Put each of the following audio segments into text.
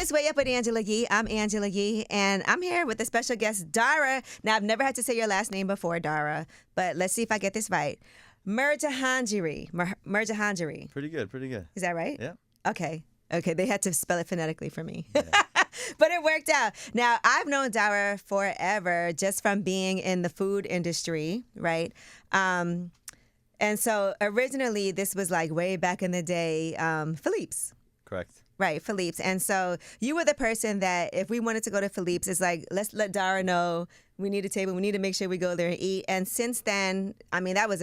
It's Way Up with Angela Yee. I'm Angela Yee, and I'm here with a special guest, Dara. Now, I've never had to say your last name before, Dara, but let's see if I get this right. Mirjahangiry. Mirjahangiry. Pretty good, pretty good. Is that right? Yeah. Okay, they had to spell it phonetically for me. Yeah. But it worked out. Now, I've known Dara forever just from being in the food industry, right? And so originally, this was like way back in the day, Philippe's. Correct. Right, Philippe's. And so you were the person that if we wanted to go to Philippe's, it's like, let's let Dara know we need a table. We need to make sure we go there and eat. And since then, I mean, that was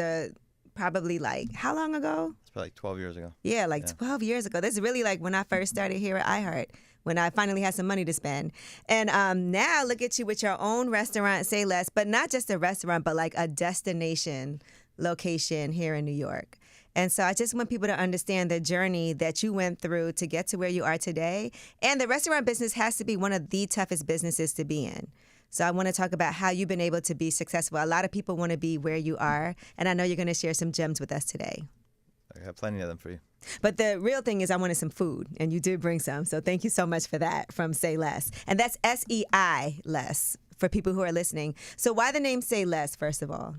probably like, how long ago? It's probably like 12 years ago. Yeah, 12 years ago. This is really like when I first started here at iHeart, when I finally had some money to spend. And now look at you with your own restaurant, Say Less, but not just a restaurant, but like a destination location here in New York. And so I just want people to understand the journey that you went through to get to where you are today. And the restaurant business has to be one of the toughest businesses to be in. So I want to talk about how you've been able to be successful. A lot of people want to be where you are, and I know you're going to share some gems with us today. I have plenty of them for you. But the real thing is I wanted some food, and you did bring some. So thank you so much for that from Say Less. And that's SEI Less for people who are listening. So why the name Say Less, first of all?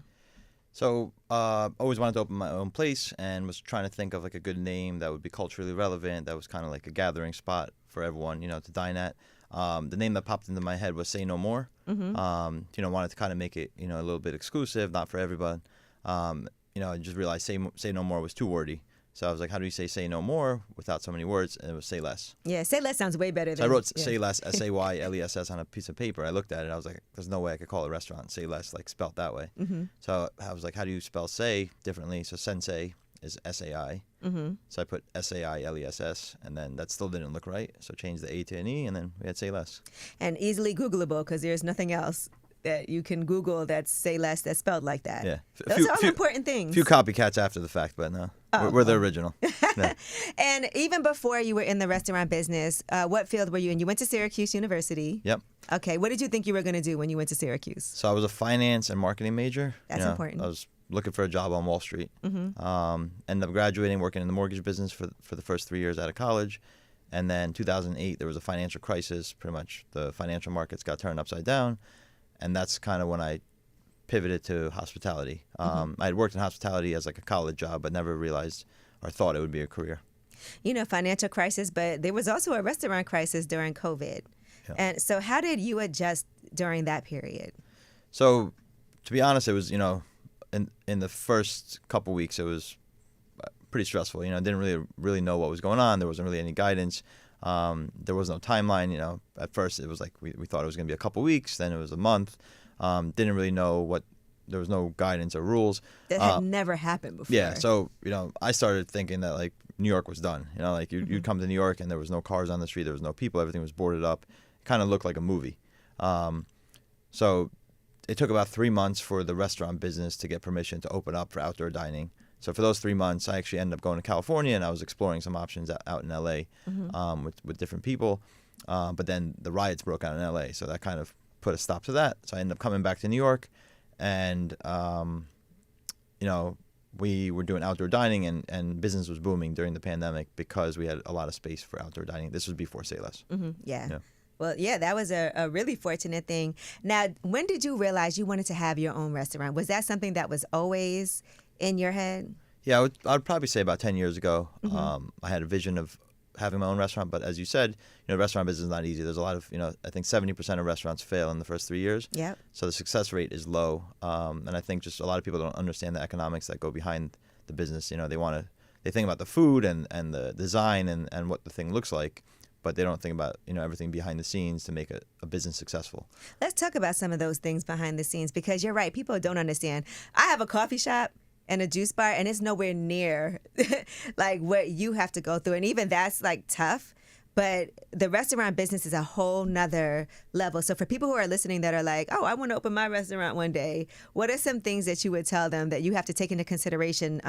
So always wanted to open my own place and was trying to think of like a good name that would be culturally relevant, that was kind of like a gathering spot for everyone, to dine at. The name that popped into my head was Say No More. Mm-hmm. Wanted to kind of make it, a little bit exclusive, not for everyone. I just realized Say No More was too wordy. So I was like, how do you say no more without so many words? And it was Say Less. Yeah, Say Less sounds way better. So I wrote Say Less, SAYLESS on a piece of paper. I looked at it. I was like, there's no way I could call a restaurant Say Less, like spelt that way. Mm-hmm. So I was like, how do you spell say differently? So sensei is SAI. Mm-hmm. So I put SAILESS, and then that still didn't look right. So changed the A to an E, and then we had Say Less. And easily Googleable because there's nothing else that you can Google that's Say Less that's spelled like that. Yeah. Those are all important things. A few copycats after the fact, but no. We're the original. No. And even before you were in the restaurant business, what field were you in? You went to Syracuse University. Yep. Okay. What did you think you were going to do when you went to Syracuse? So I was a finance and marketing major. That's important. I was looking for a job on Wall Street. Mm-hmm. Ended up graduating, working in the mortgage business for the first 3 years out of college. And then 2008, there was a financial crisis. Pretty much the financial markets got turned upside down. And that's kind of when I pivoted to hospitality. I had worked in hospitality as like a college job, but never realized or thought it would be a career. Financial crisis, but there was also a restaurant crisis during COVID. Yeah. And so how did you adjust during that period? So to be honest, it was, in the first couple weeks, it was pretty stressful. Didn't really know what was going on. There wasn't really any guidance. There was no timeline. At first it was like we thought it was going to be a couple weeks, then it was a month. Didn't really know there was no guidance or rules. That had never happened before. Yeah, so, I started thinking that like New York was done. You'd come to New York and there was no cars on the street, there was no people, everything was boarded up. It kind of looked like a movie. So it took about 3 months for the restaurant business to get permission to open up for outdoor dining. So for those 3 months, I actually ended up going to California, and I was exploring some options out in L.A. With different people. But then the riots broke out in L.A., so that kind of put a stop to that. So I ended up coming back to New York, and we were doing outdoor dining, and business was booming during the pandemic because we had a lot of space for outdoor dining. This was before Say Less. Mm-hmm. Yeah. Well, yeah, that was a really fortunate thing. Now, when did you realize you wanted to have your own restaurant? Was that something that was always in your head? Yeah, I would probably say about 10 years ago. Mm-hmm. I had a vision of having my own restaurant, but as you said, restaurant business is not easy. There's a lot of, I think 70% of restaurants fail in the first 3 years. Yeah. So the success rate is low, and I think just a lot of people don't understand the economics that go behind the business. They think about the food and the design and what the thing looks like, but they don't think about everything behind the scenes to make a business successful. Let's talk about some of those things behind the scenes, because you're right, people don't understand. I have a coffee shop and a juice bar, and it's nowhere near like what you have to go through, and even that's like tough. But the restaurant business is a whole nother level. So for people who are listening that are like, oh, I want to open my restaurant one day, what are some things that you would tell them that you have to take into consideration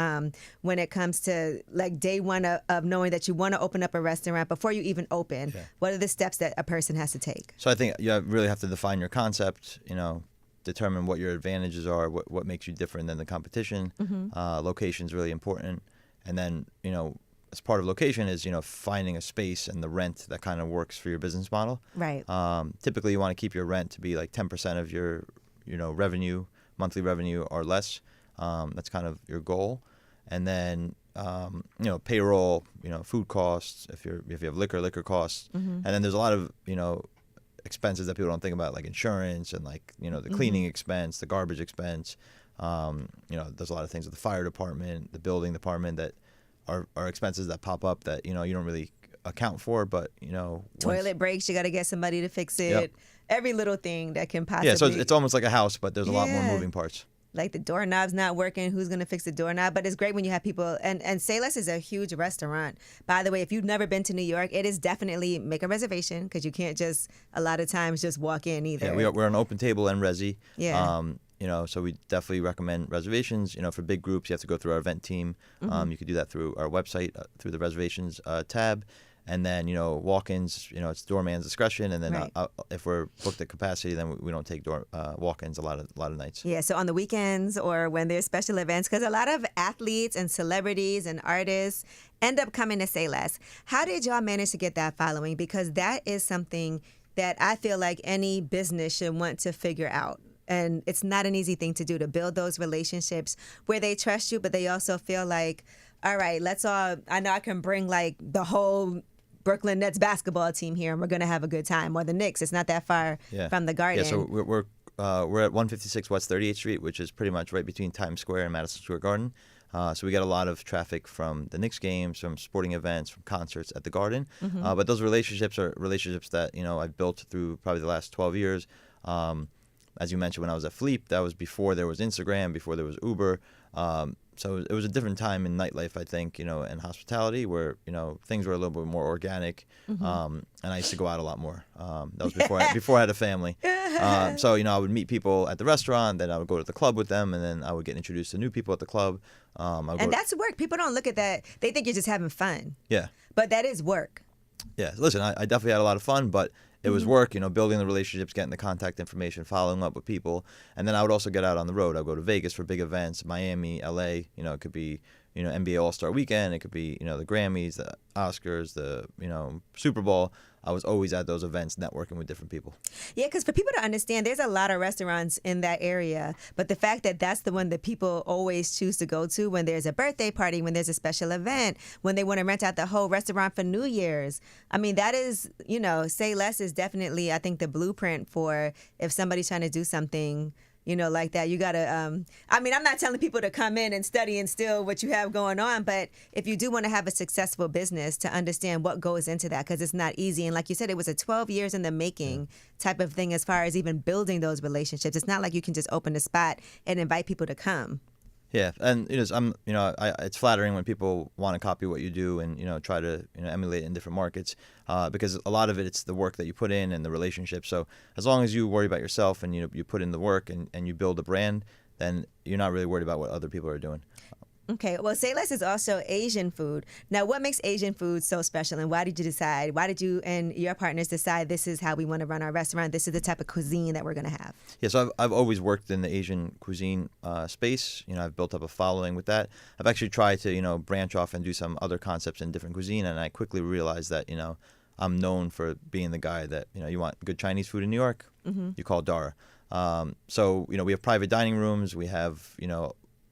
when it comes to like day one of knowing that you want to open up a restaurant before you even open? Yeah. What are the steps that a person has to take? So I think you really have to define your concept, determine what your advantages are, what makes you different than the competition. Mm-hmm. Location's really important. And then, as part of location is, finding a space and the rent that kind of works for your business model. Right. Typically, you want to keep your rent to be like 10% of your, revenue, monthly revenue or less. That's kind of your goal. And then, payroll, food costs, if you have liquor costs. And then there's a lot of, expenses that people don't think about, like insurance and like, the cleaning expense, the garbage expense. There's a lot of things with the fire department, the building department that are expenses that pop up that, you don't really account for, but, toilet breaks, you got to get somebody to fix it. Yep. Every little thing that can possibly. Yeah, so it's almost like a house, but there's a lot more moving parts. Like the doorknob's not working, who's going to fix the doorknob? But it's great when you have people, and Seale is a huge restaurant. By the way, if you've never been to New York, it is definitely make a reservation because you can't just, a lot of times, just walk in either. Yeah, we're on Open Table and Resi. Yeah. So we definitely recommend reservations. For big groups, you have to go through our event team. You could do that through our website, through the reservations tab. And then, walk-ins, it's doorman's discretion. And then Right. If we're booked at capacity, then we don't take walk-ins a lot of nights. Yeah, so on the weekends or when there's special events, because a lot of athletes and celebrities and artists end up coming to Seale. How did y'all manage to get that following? Because that is something that I feel like any business should want to figure out. And it's not an easy thing to do, to build those relationships where they trust you, but they also feel like, all right, I know I can bring like the whole Brooklyn Nets basketball team here, and we're going to have a good time. Or the Knicks. It's not that far from the Garden. Yeah, so we're at 156 West 38th Street, which is pretty much right between Times Square and Madison Square Garden. So we get a lot of traffic from the Knicks games, from sporting events, from concerts at the Garden. But those relationships are relationships that, I've built through probably the last 12 years. As you mentioned, when I was at Fleep, that was before there was Instagram, before there was Uber. So it was a different time in nightlife, I think, and hospitality where, things were a little bit more organic. And I used to go out a lot more. That was before I had a family. So, I would meet people at the restaurant, then I would go to the club with them, and then I would get introduced to new people at the club. And that's work. People don't look at that. They think you're just having fun. Yeah. But that is work. Yeah. Listen, I definitely had a lot of fun, but it was work, building the relationships, getting the contact information, following up with people. And then I would also get out on the road. I would go to Vegas for big events, Miami, LA. It could be, NBA All-Star Weekend. It could be, the Grammys, the Oscars, the, Super Bowl. I was always at those events networking with different people. Yeah, because for people to understand, there's a lot of restaurants in that area. But the fact that that's the one that people always choose to go to when there's a birthday party, when there's a special event, when they want to rent out the whole restaurant for New Year's. I mean, that is, Say Less is definitely, I think, the blueprint for if somebody's trying to do something like that. You got to, I'm not telling people to come in and study and steal what you have going on, but if you do want to have a successful business, to understand what goes into that, because it's not easy. And like you said, it was a 12 years in the making type of thing as far as even building those relationships. It's not like you can just open a spot and invite people to come. Yeah, and it's flattering when people want to copy what you do and try to emulate it in different markets, because a lot of it's the work that you put in and the relationship. So as long as you worry about yourself and you put in the work and you build a brand, then you're not really worried about what other people are doing. Okay, well, Say Less is also Asian food. Now, what makes Asian food so special, and why did you and your partners decide this is how we want to run our restaurant, this is the type of cuisine that we're going to have? Yeah, so I've always worked in the Asian cuisine space. I've built up a following with that. I've actually tried to, branch off and do some other concepts in different cuisine, and I quickly realized that, I'm known for being the guy that, you want good Chinese food in New York, you call Dara. So, we have private dining rooms, we have,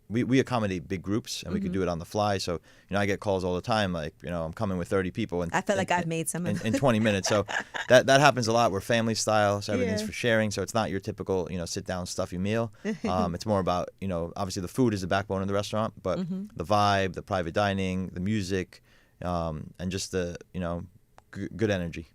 we accommodate big groups, and we could do it on the fly. So, I get calls all the time, like, I'm coming with 30 people. And I feel like I've made some in 20 minutes. So that happens a lot. We're family style, so everything's for sharing. So it's not your typical, sit down, stuffy meal. It's more about, obviously the food is the backbone of the restaurant, but the vibe, the private dining, the music, and just the, good energy.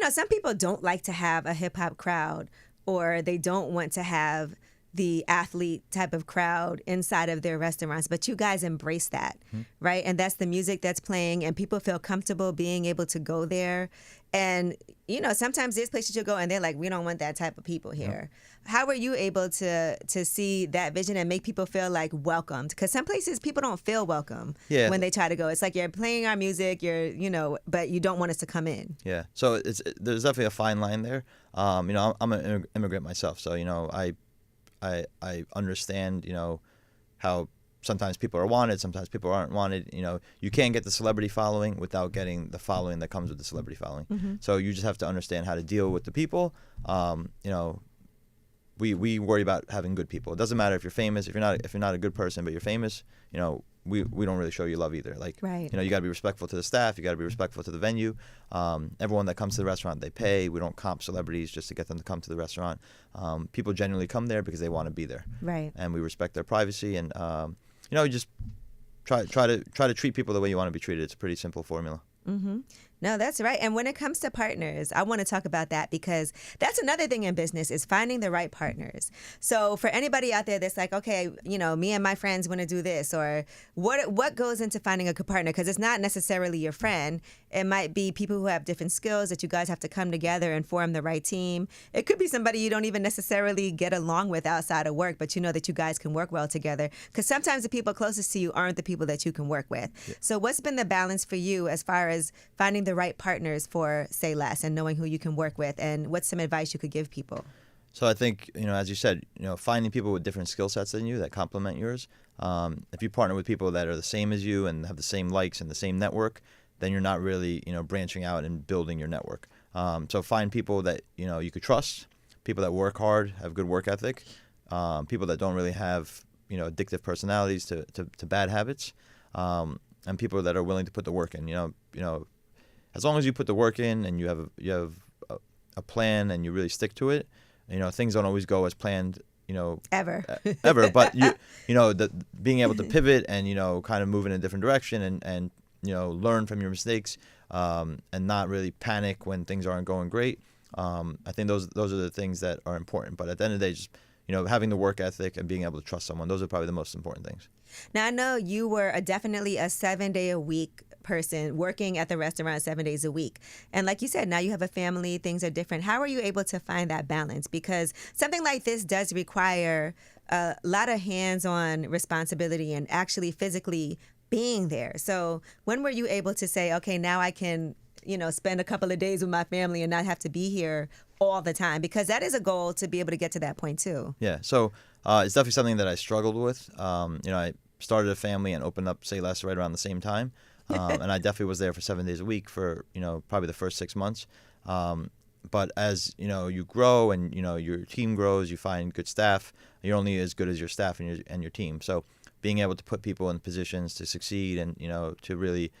Some people don't like to have a hip hop crowd, or they don't want to have the athlete type of crowd inside of their restaurants, but you guys embrace that, right? And that's the music that's playing, and people feel comfortable being able to go there. And, sometimes there's places you go and they're like, we don't want that type of people here. How were you able to see that vision and make people feel like welcomed? Because some places people don't feel welcome when they try to go. It's like, you're playing our music, but you don't want us to come in. Yeah. So there's definitely a fine line there. I'm an immigrant myself, so, I understand, how sometimes people are wanted, sometimes people aren't wanted. You can't get the celebrity following without getting the following that comes with the celebrity following. So you just have to understand how to deal with the people. We worry about having good people. It doesn't matter if you're famous. If you're not a good person, but you're famous, we don't really show you love either. Like, right. You got to be respectful to the staff. You got to be respectful to the venue. Everyone that comes to the restaurant, they pay. We don't comp celebrities just to get them to come to the restaurant. People genuinely come there because they want to be there. Right. And we respect their privacy, and just try to treat people the way you want to be treated. It's a pretty simple formula. Mm-hmm. No, that's right. And when it comes to partners, I want to talk about that because that's another thing in business is finding the right partners. So for anybody out there that's like, okay, me and my friends want to do this, or what goes into finding a good partner? Because it's not necessarily your friend. It might be people who have different skills that you guys have to come together and form the right team. It could be somebody you don't even necessarily get along with outside of work, but you know that you guys can work well together. Because sometimes the people closest to you aren't the people that you can work with. Yeah. So what's been the balance for you as far as finding the right partners for Say Less and knowing who you can work with, and what's some advice you could give people? So I think, as you said, finding people with different skill sets than you that complement yours. If you partner with people that are the same as you and have the same likes and the same network, then you're not really, branching out and building your network. So find people that, you could trust, people that work hard, have good work ethic, people that don't really have, addictive personalities to bad habits, and people that are willing to put the work in. As long as you put the work in and you have a plan and you really stick to it, things don't always go as planned, ever. But being able to pivot and kind of move in a different direction and learn from your mistakes, and not really panic when things aren't going great. I think those are the things that are important. But at the end of the day, just having the work ethic and being able to trust someone, those are probably the most important things. Now, I know you were definitely a 7-day-a-week person working at the restaurant 7 days a week. And like you said, now you have a family, things are different. How are you able to find that balance? Because something like this does require a lot of hands-on responsibility and actually physically being there. So when were you able to say, okay, now I can, spend a couple of days with my family and not have to be here all the time? Because that is a goal to be able to get to that point too. Yeah. So it's definitely something that I struggled with. I started a family and opened up Say Less right around the same time. And I definitely was there for 7 days a week for, probably the first 6 months. But as, you grow and, your team grows, you find good staff, you're only as good as your staff and your team. So being able to put people in positions to succeed and, to really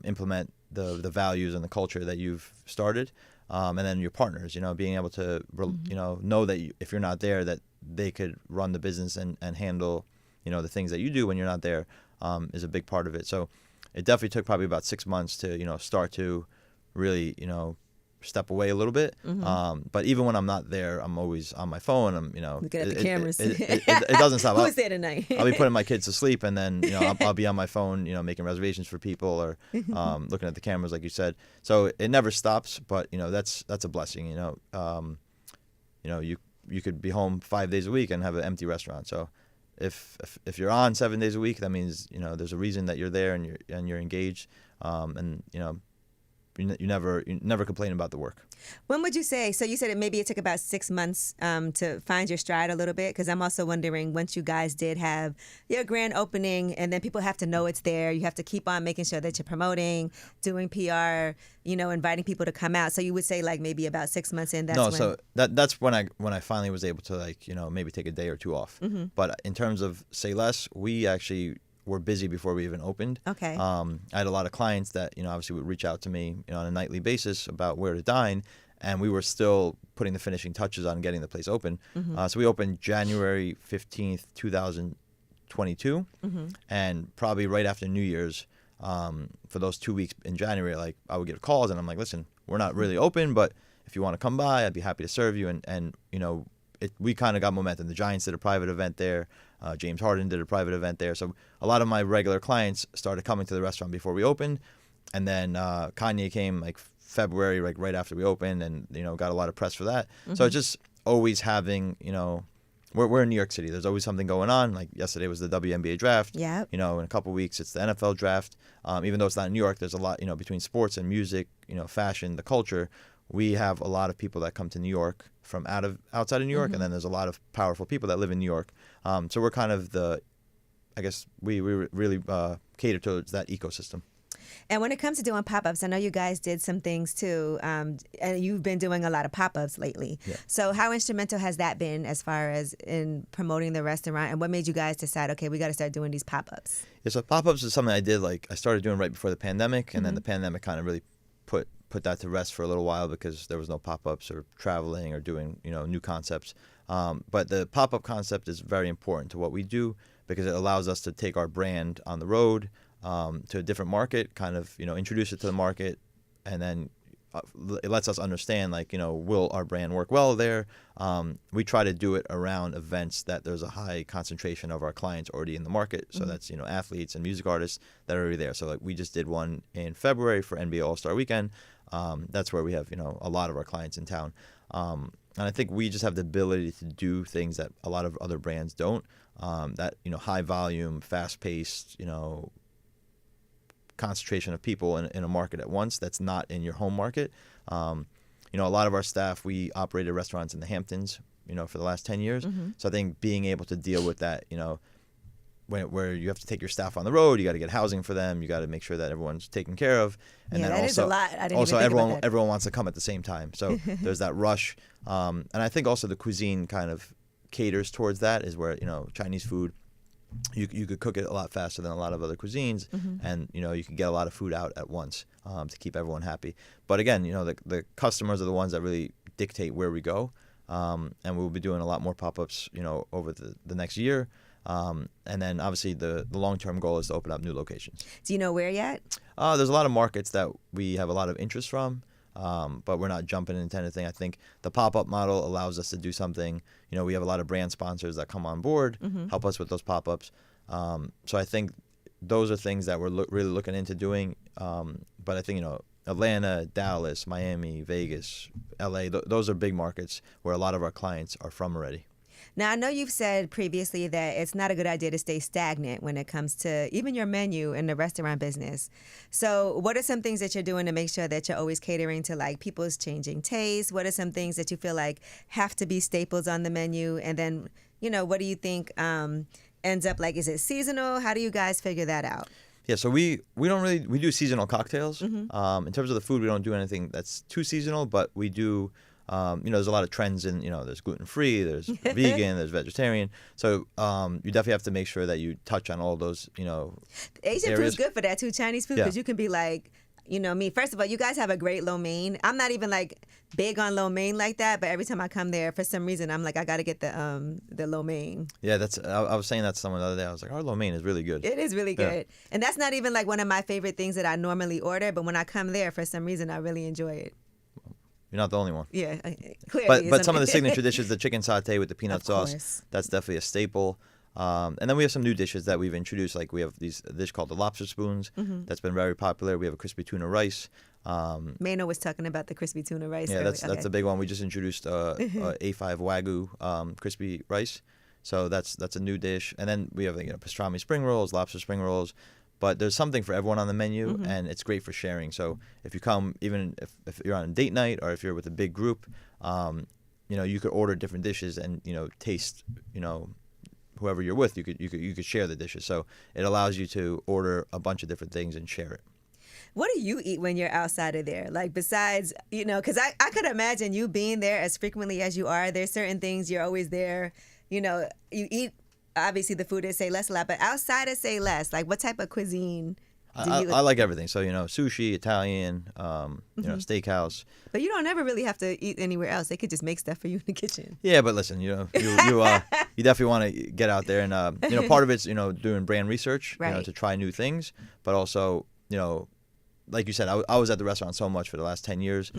implement the values and the culture that you've started. And then your partners, being able to, know that if you're not there, that they could run the business and handle, the things that you do when you're not there, is a big part of it. So it definitely took probably about 6 months to, start to really, step away a little bit. But even when I'm not there, I'm always on my phone. I'm, looking at the cameras. It doesn't stop. Who's there tonight? I'll be putting my kids to sleep, and then, I'll be on my phone, making reservations for people or looking at the cameras, like you said. So it never stops, but, that's a blessing, you could be home 5 days a week and have an empty restaurant. So if you're on 7 days a week, that means there's a reason that you're there and you're engaged, and you never complain about the work. When would you say? So you said maybe it took about 6 months to find your stride a little bit, because I'm also wondering, once you guys did have your grand opening, and then people have to know it's there, you have to keep on making sure that you're promoting, doing PR, inviting people to come out. So you would say like maybe about 6 months in. So that's when I finally was able to maybe take a day or two off. But in terms of Say Less, we actually were busy before we even opened. Okay. I had a lot of clients that, obviously would reach out to me, on a nightly basis about where to dine, and we were still putting the finishing touches on getting the place open. So we opened January 15th, 2022, and probably right after New Year's, for those 2 weeks in January, I would get calls, and I'm like, listen, we're not really open, but if you want to come by, I'd be happy to serve you. And we kind of got momentum. The Giants did a private event there. James Harden did a private event there. So a lot of my regular clients started coming to the restaurant before we opened. And then Kanye came February, right after we opened, and, got a lot of press for that. So it's just always having, we're in New York City. There's always something going on. Like yesterday was the WNBA draft. Yeah. In a couple of weeks, it's the NFL draft. Even though it's not in New York, there's a lot, between sports and music, fashion, the culture. We have a lot of people that come to New York from outside of New York, and then there's a lot of powerful people that live in New York. So we're kind of I guess we really cater towards that ecosystem. And when it comes to doing pop-ups, I know you guys did some things too, and you've been doing a lot of pop-ups lately. Yeah. So how instrumental has that been as far as in promoting the restaurant, and what made you guys decide, okay, we got to start doing these pop-ups? Yeah, so pop-ups is something I did, like I started doing right before the pandemic, and then the pandemic kind of really put that to rest for a little while because there was no pop-ups or traveling or doing, new concepts. But the pop-up concept is very important to what we do because it allows us to take our brand on the road to a different market, kind of, introduce it to the market, and then it lets us understand, like, will our brand work well there? We try to do it around events that there's a high concentration of our clients already in the market. So that's, athletes and music artists that are already there. So like we just did one in February for NBA All-Star Weekend. That's where we have, a lot of our clients in town. And I think we just have the ability to do things that a lot of other brands don't. That, high volume, fast paced, concentration of people in a market at once that's not in your home market. A lot of our staff, we operated restaurants in the Hamptons, for the last 10 years. So I think being able to deal with that, where you have to take your staff on the road, you got to get housing for them, you got to make sure that everyone's taken care of, and then that also is a lot. I didn't also even think about that. everyone wants to come at the same time. So there's that rush, and I think also the cuisine kind of caters towards that, is where Chinese food. You could cook it a lot faster than a lot of other cuisines, and you could get a lot of food out at once to keep everyone happy. But again, the customers are the ones that really dictate where we go, and we'll be doing a lot more pop-ups, over the next year. And then obviously the long-term goal is to open up new locations. Do you know where yet? There's a lot of markets that we have a lot of interest from. But we're not jumping into anything. I think the pop-up model allows us to do something. We have a lot of brand sponsors that come on board, help us with those pop-ups. So I think those are things that we're really looking into doing. But I think, Atlanta, Dallas, Miami, Vegas, LA, those are big markets where a lot of our clients are from already. Now, I know you've said previously that it's not a good idea to stay stagnant when it comes to even your menu in the restaurant business. So what are some things that you're doing to make sure that you're always catering to like people's changing tastes? What are some things that you feel like have to be staples on the menu? And then, what do you think ends up like, is it seasonal? How do you guys figure that out? Yeah, so we do seasonal cocktails. In terms of the food, we don't do anything that's too seasonal, but we do. There's a lot of trends in, there's gluten-free, there's vegan, there's vegetarian. So you definitely have to make sure that you touch on all those, Asian areas. food's good for that too, Chinese food, because you can be like, me. First of all, you guys have a great lo mein. I'm not even like big on lo mein like that, but every time I come there, for some reason, I'm like, I got to get the lo mein. Yeah, I was saying that to someone the other day. I was like, our lo mein is really good. It is really good. And that's not even like one of my favorite things that I normally order, but when I come there, for some reason, I really enjoy it. You're not the only one. Yeah, clearly. But some of the signature dishes, the chicken satay with the peanut sauce, course. That's definitely a staple. And then we have some new dishes that we've introduced. Like we have a dish called the lobster spoons. That's been very popular. We have a crispy tuna rice. Mano was talking about the crispy tuna rice. Yeah, that's a big one. We just introduced A5 Wagyu crispy rice. So that's a new dish. And then we have pastrami spring rolls, lobster spring rolls. But there's something for everyone on the menu, and it's great for sharing. So if you come, even if you're on a date night or if you're with a big group, you could order different dishes and taste, whoever you're with, you could share the dishes. So it allows you to order a bunch of different things and share it. What do you eat when you're outside of there? Like besides, because I could imagine you being there as frequently as you are. There's certain things you're always there. You eat. Obviously, the food is Say Less a lot, but outside of Say Less, like what type of cuisine do you... I like everything. So, sushi, Italian, steakhouse. But you don't ever really have to eat anywhere else. They could just make stuff for you in the kitchen. Yeah, but listen, you definitely want to get out there. And, part of it's, doing brand research, right. To try new things. But also, like you said, I was at the restaurant so much for the last 10 years,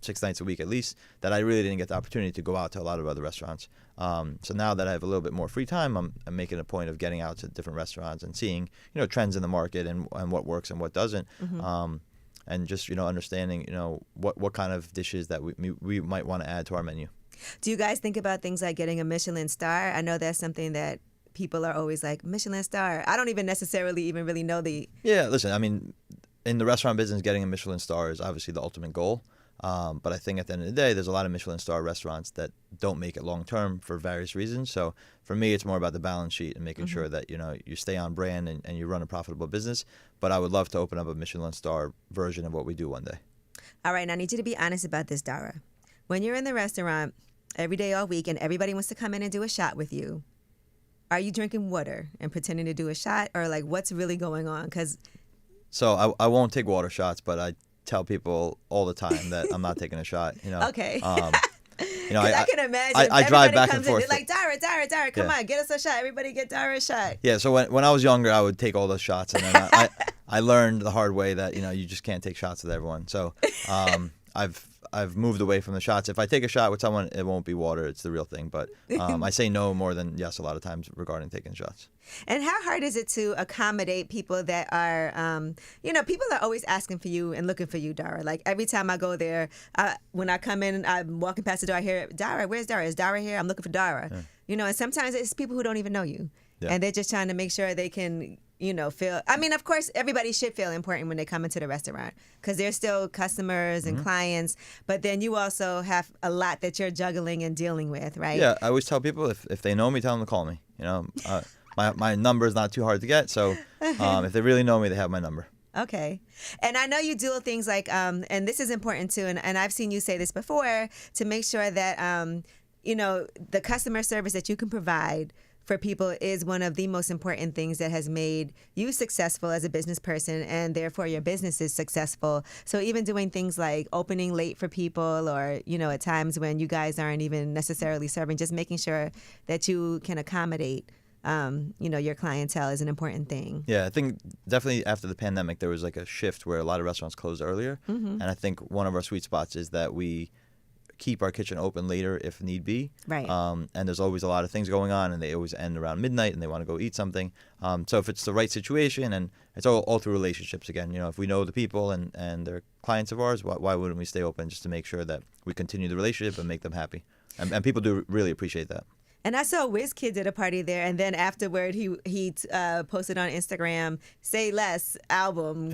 6 nights a week at least, that I really didn't get the opportunity to go out to a lot of other restaurants. So now that I have a little bit more free time, I'm making a point of getting out to different restaurants and seeing, trends in the market and what works and what doesn't. And just, understanding, what kind of dishes that we might want to add to our menu. Do you guys think about things like getting a Michelin star? I know that's something that people are always like, Michelin star. I don't even necessarily even really know the... Yeah, listen, I mean, in the restaurant business, getting a Michelin star is obviously the ultimate goal. But I think at the end of the day, there's a lot of Michelin star restaurants that don't make it long term for various reasons. So for me, it's more about the balance sheet and making sure that you stay on brand and you run a profitable business. But I would love to open up a Michelin star version of what we do one day. All right, now I need you to be honest about this, Dara. When you're in the restaurant every day all week and everybody wants to come in and do a shot with you, are you drinking water and pretending to do a shot, or like what's really going on? So I won't take water shots, but I tell people all the time that I'm not taking a shot. Okay. I can imagine. I drive back and forth. They're like, Dara, come on, get us a shot. Everybody get Dara a shot. Yeah. So when I was younger, I would take all those shots, and then I learned the hard way that you just can't take shots with everyone. So I've moved away from the shots. If I take a shot with someone, it won't be water. It's the real thing. But I say no more than yes a lot of times regarding taking shots. And how hard is it to accommodate people that are, people are always asking for you and looking for you, Dara. Like every time I go there, when I come in, I'm walking past the door, I hear, Dara, where's Dara? Is Dara here? I'm looking for Dara. Yeah. And sometimes it's people who don't even know you. Yeah. And they're just trying to make sure they can, feel. I mean, of course, everybody should feel important when they come into the restaurant because they're still customers and clients. But then you also have a lot that you're juggling and dealing with, right? Yeah, I always tell people if they know me, tell them to call me. My number is not too hard to get. So if they really know me, they have my number. Okay. And I know you do things like, and this is important too, and I've seen you say this before, to make sure that, the customer service that you can provide for people is one of the most important things that has made you successful as a business person, and therefore your business is successful. So even doing things like opening late for people, or at times when you guys aren't even necessarily serving, just making sure that you can accommodate your clientele is an important thing. Yeah, I think definitely after the pandemic there was like a shift where a lot of restaurants closed earlier, and I think one of our sweet spots is that we keep our kitchen open later if need be. Right. And there's always a lot of things going on, and they always end around midnight, and they want to go eat something. So if it's the right situation, and it's all through relationships again. If we know the people and they're clients of ours, why wouldn't we stay open just to make sure that we continue the relationship and make them happy? And people do really appreciate that. And I saw WizKid did a party there, and then afterward he posted on Instagram, "Say Less" album,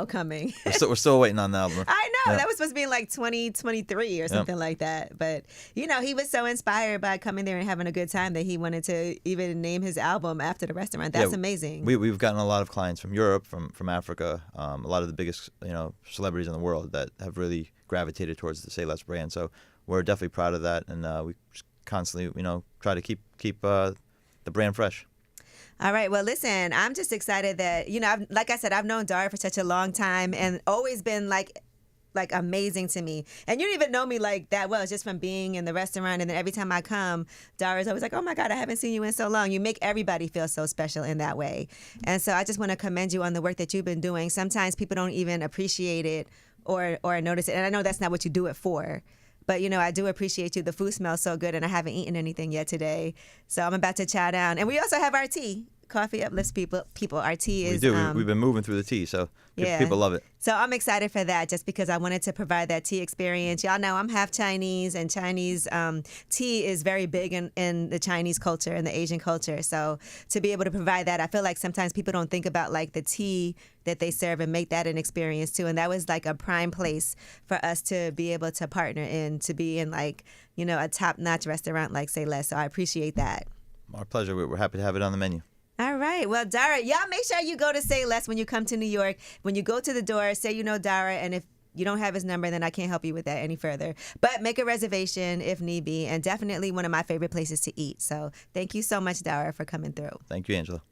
coming. We're still waiting on the album. I know that was supposed to be in like 2023 or something like that. But he was so inspired by coming there and having a good time that he wanted to even name his album after the restaurant. That's amazing. We've gotten a lot of clients from Europe, from Africa, a lot of the biggest celebrities in the world that have really gravitated towards the Say Less brand. So we're definitely proud of that, and we constantly, try to keep the brand fresh. All right. Well, listen, I'm just excited that, like I said, I've known Dara for such a long time and always been like amazing to me. And you don't even know me like that well. It's just from being in the restaurant. And then every time I come, Dara's always like, "Oh my God, I haven't seen you in so long." You make everybody feel so special in that way. And so I just want to commend you on the work that you've been doing. Sometimes people don't even appreciate it or notice it. And I know that's not what you do it for. But, I do appreciate you. The food smells so good, and I haven't eaten anything yet today. So I'm about to chow down. And we also have our tea. Coffee uplifts people. Our tea is... We do. We've been moving through the tea, so people love it. So I'm excited for that just because I wanted to provide that tea experience. Y'all know I'm half Chinese, and Chinese tea is very big in the Chinese culture and the Asian culture. So to be able to provide that, I feel like sometimes people don't think about like the tea that they serve and make that an experience too. And that was like a prime place for us to be able to partner in, to be in like, a top-notch restaurant like Say Less. So I appreciate that. Our pleasure. We're happy to have it on the menu. All right. Well, Dara, y'all make sure you go to Say Less when you come to New York. When you go to the door, say you know Dara, and if you don't have his number, then I can't help you with that any further. But make a reservation if need be, and definitely one of my favorite places to eat. So thank you so much, Dara, for coming through. Thank you, Angela.